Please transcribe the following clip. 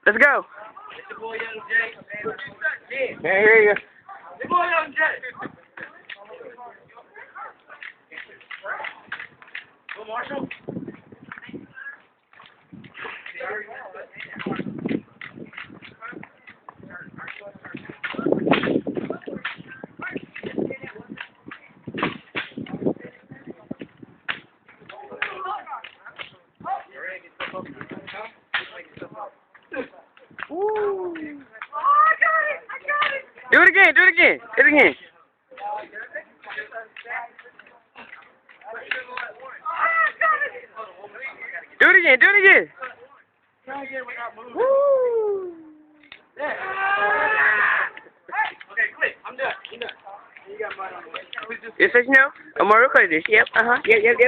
Let's go. It's the boy Young Jay. Can't hear you. The boy Young Jay. Go Marshall. Woo. Do it again. Do it again. Do it again. Do it again. Do it again. Woo. Okay, click. I'm done. I'm done. You got mine on the way. Yes, you know. I'm more recording this. Yep. Yep.